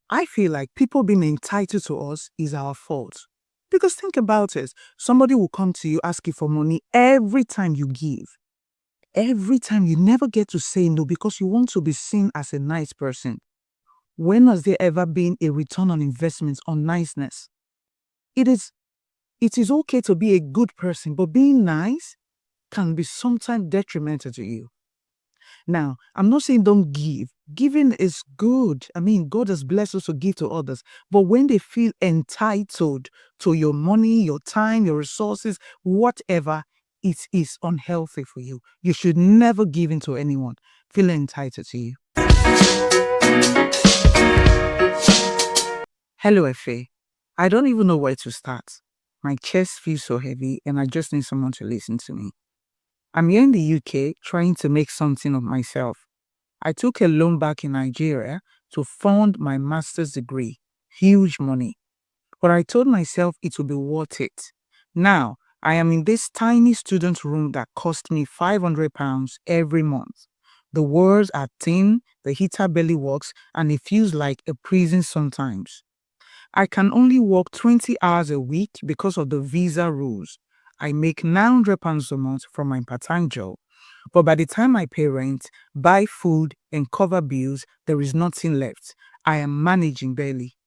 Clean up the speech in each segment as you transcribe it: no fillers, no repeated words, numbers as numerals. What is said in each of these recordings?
I feel like people being entitled to us is our fault. Because think about it. Somebody will come to you, ask you for money every time you give. Every time you never get to say no because you want to be seen as a nice person. When has there ever been a return on investment on niceness? It is okay to be a good person, but being nice can be sometimes detrimental to you. Now, I'm not saying don't give. Giving is good. I mean, God has blessed us to give to others. But when they feel entitled to your money, your time, your resources, whatever, it is unhealthy for you. You should never give in to anyone feeling entitled to you. Hello, Efe. I don't even know where to start. My chest feels so heavy and I just need someone to listen to me. I'm here in the UK trying to make something of myself. I took a loan back in Nigeria to fund my master's degree. Huge money. But I told myself it would be worth it. Now, I am in this tiny student room that cost me £500 every month. The walls are thin, the heater barely works, and it feels like a prison sometimes. I can only work 20 hours a week because of the visa rules. I make £900 a month from my part-time job. But by the time I pay rent, buy food, and cover bills, there is nothing left. I am managing barely.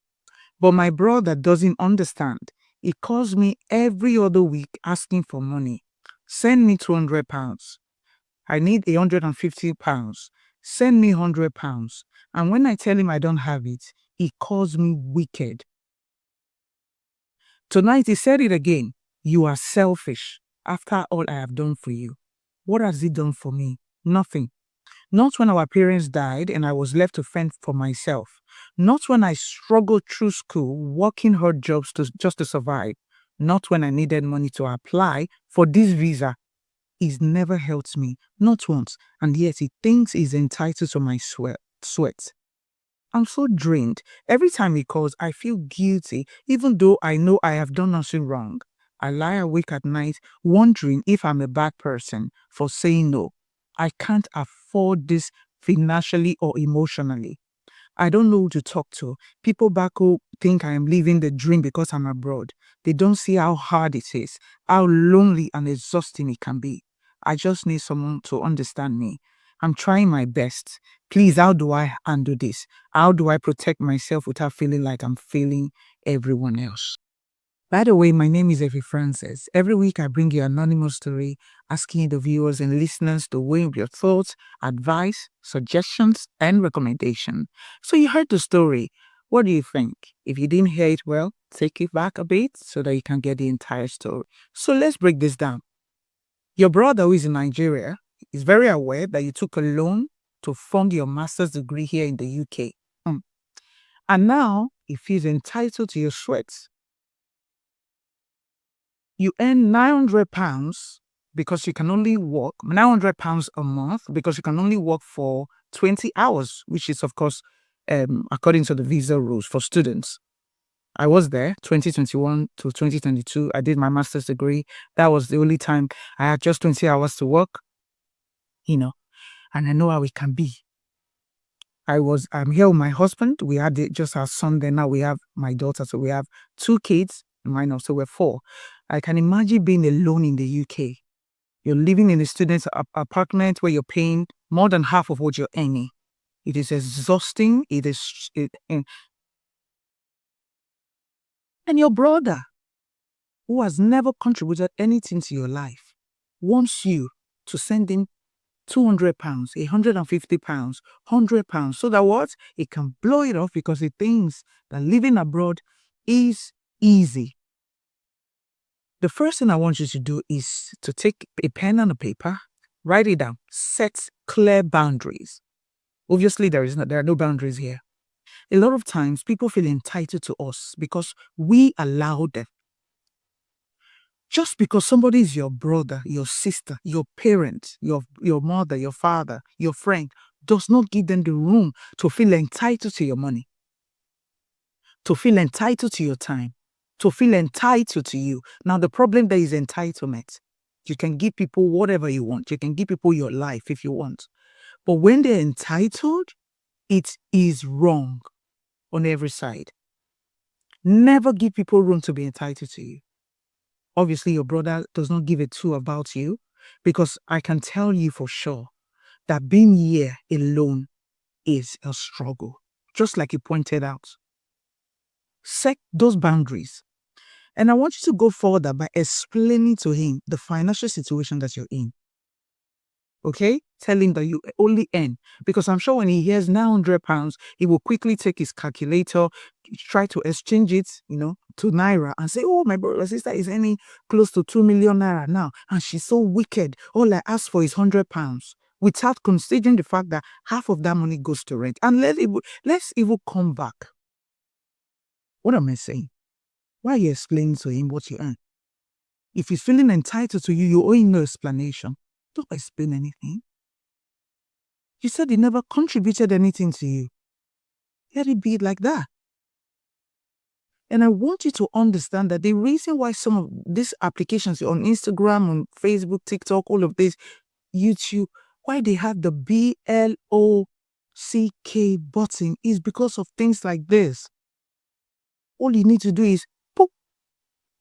But my brother doesn't understand. He calls me every other week asking for money. Send me £200. I need £150. Send me £100. And when I tell him I don't have it, he calls me wicked. Tonight he said it again. You are selfish. After all I have done for you. What has he done for me? Nothing. Not when our parents died and I was left to fend for myself. Not when I struggled through school, working hard jobs just to survive. Not when I needed money to apply for this visa. He's never helped me, not once, and yet he thinks he's entitled to my sweat. I'm so drained. Every time he calls, I feel guilty, even though I know I have done nothing wrong. I lie awake at night wondering if I'm a bad person for saying no. I can't afford this financially or emotionally. I don't know who to talk to. People back home think I am living the dream because I'm abroad. They don't see how hard it is, how lonely and exhausting it can be. I just need someone to understand me. I'm trying my best. Please, how do I handle this? How do I protect myself without feeling like I'm failing everyone else? By the way, my name is Evie Francis. Every week I bring you an anonymous story, asking the viewers and listeners to weigh up your thoughts, advice, suggestions, and recommendation. So you heard the story. What do you think? If you didn't hear it well, take it back a bit so that you can get the entire story. So let's break this down. Your brother who is in Nigeria is very aware that you took a loan to fund your master's degree here in the UK. And now he feels entitled to your sweat. You earn £900 because you can only work £900 a month because you can only work for 20 hours, which is, of course, according to the visa rules for students. I was there 2021 to 2022. I did my master's degree. That was the only time I had just 20 hours to work, and I know how it can be. I'm here with my husband. We had just our son there. Now we have my daughter. So we have 2 kids, mine also we're 4. I can imagine being alone in the UK. You're living in a student's apartment where you're paying more than half of what you're earning. It is exhausting. And your brother, who has never contributed anything to your life, wants you to send him £200, £150, £100, so that what? He can blow it off because he thinks that living abroad is easy. The first thing I want you to do is to take a pen and a paper, write it down, set clear boundaries. Obviously, there are no boundaries here. A lot of times, people feel entitled to us because we allow them. Just because somebody is your brother, your sister, your parent, your mother, your father, your friend, does not give them the room to feel entitled to your money, to feel entitled to your time, to feel entitled to you. Now, the problem there is entitlement. You can give people whatever you want. You can give people your life if you want. But when they're entitled, it is wrong. on every side. Never give people room to be entitled to you. Obviously, your brother does not give a two about you, because I can tell you for sure that being here alone is a struggle, just like you pointed out. Set those boundaries. And I want you to go further by explaining to him the financial situation that you're in. Okay? Tell him that you only earn. Because I'm sure when he hears £900, he will quickly take his calculator, try to exchange it, to Naira and say, oh, my brother, sister is earning close to 2 million Naira now. And she's so wicked. All I ask for is £100. Without considering the fact that half of that money goes to rent. And let's even come back. What am I saying? Why are you explaining to him what you earn? If he's feeling entitled to you, you owe him no explanation. Don't explain anything. You said he never contributed anything to you. Let it be like that. And I want you to understand that the reason why some of these applications on Instagram, on Facebook, TikTok, all of this, YouTube, why they have the BLOCK button is because of things like this. All you need to do is poof,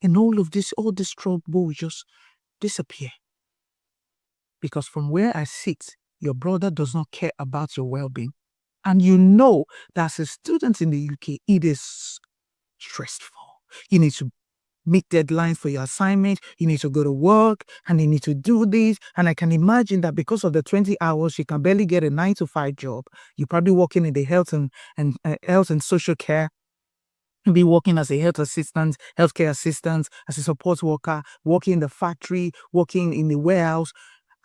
and all this trouble will just disappear. Because from where I sit, your brother does not care about your well-being. And you know that as a student in the UK, it is stressful. You need to meet deadlines for your assignment, you need to go to work, and you need to do this. And I can imagine that because of the 20 hours, you can barely get a 9-to-5 job. You're probably working in the health and social care, be working as a healthcare assistant, as a support worker, working in the factory, working in the warehouse.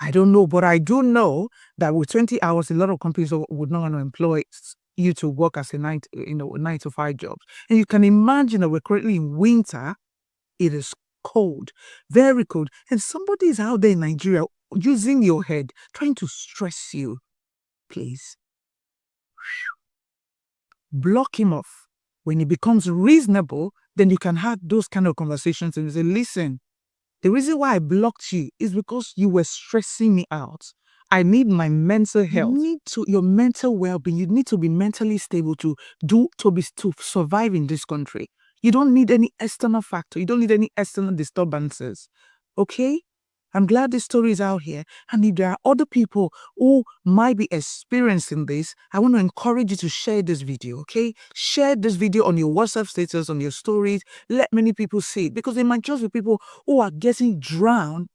I don't know, but I do know that with 20 hours, a lot of companies would not want to employ you to work as a 9-to-5 jobs. And you can imagine that we're currently in winter. It is cold, very cold. And somebody is out there in Nigeria using your head, trying to stress you. Please. Block him off. When he becomes reasonable, then you can have those kind of conversations and say, listen, the reason why I blocked you is because you were stressing me out. I need my mental health. You need your mental well-being. You need to be mentally stable to survive in this country. You don't need any external factor. You don't need any external disturbances. Okay? I'm glad this story is out here. And if there are other people who might be experiencing this, I want to encourage you to share this video, okay? Share this video on your WhatsApp status, on your stories. Let many people see it, because there might just be people who are getting drowned,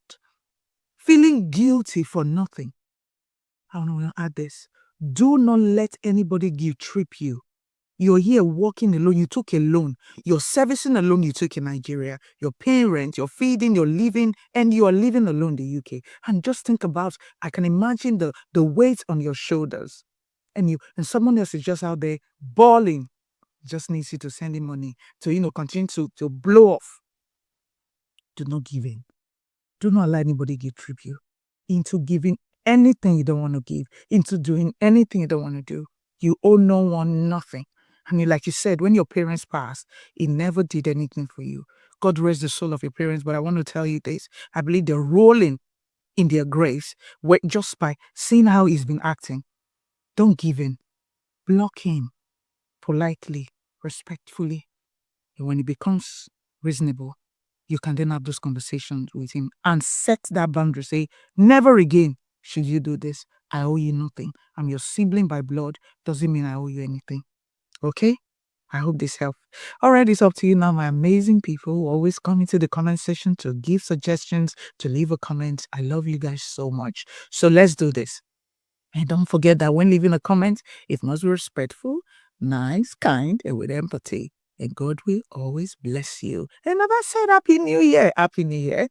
feeling guilty for nothing. I want to add this. Do not let anybody guilt trip you. You're here working alone. You took a loan. You're servicing a loan you took in Nigeria. You're paying rent, you're feeding, you're living, and you are living alone in the UK. And just think about, I can imagine the weight on your shoulders. And someone else is just out there bawling. Just needs you to send him money to, continue to blow off. Do not give in. Do not allow anybody guilt trip you into giving anything you don't want to give, into doing anything you don't want to do. You owe no one nothing. And like you said, when your parents passed, it never did anything for you. God rest the soul of your parents, but I want to tell you this. I believe they're rolling in their graves just by seeing how he's been acting. Don't give in. Block him politely, respectfully. And when it becomes reasonable, you can then have those conversations with him and set that boundary. Say, never again should you do this. I owe you nothing. I'm your sibling by blood. Doesn't mean I owe you anything. Okay? I hope this helped. All right, it's up to you now, my amazing people who always come into the comment section to give suggestions, to leave a comment. I love you guys so much. So let's do this. And don't forget that when leaving a comment, it must be respectful, nice, kind, and with empathy. And God will always bless you. And as I said, Happy New Year. Happy New Year.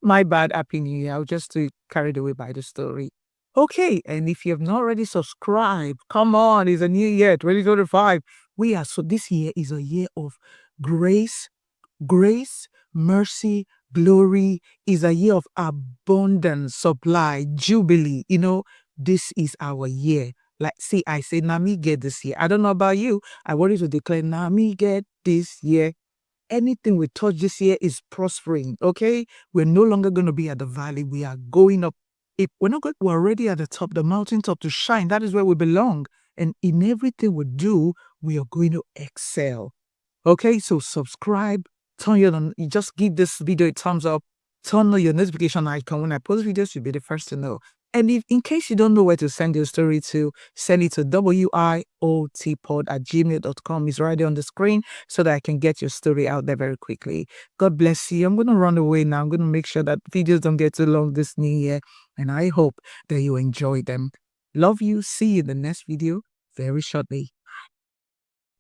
My bad, Happy New Year. I was just too carried away by the story. Okay, and if you have not already subscribed, come on, it's a new year, 2025. So this year is a year of grace, mercy, glory, is a year of abundance, supply, jubilee. This is our year. I say, Nami get this year. I don't know about you. I wanted to declare, Nami get this year. Anything we touch this year is prospering, okay? We're no longer going to be at the valley. We are going up. If we're not good, we're already at the top, the mountaintop to shine. That is where we belong. And in everything we do, we are going to excel. Okay, so subscribe, you just give this video a thumbs up, turn on your notification icon. When I post videos, you'll be the first to know. And if in case you don't know where to send your story to, send it to wiotpod@gmail.com. It's right there on the screen so that I can get your story out there very quickly. God bless you. I'm going to run away now. I'm going to make sure that videos don't get too long this new year. And I hope that you enjoy them. Love you. See you in the next video very shortly.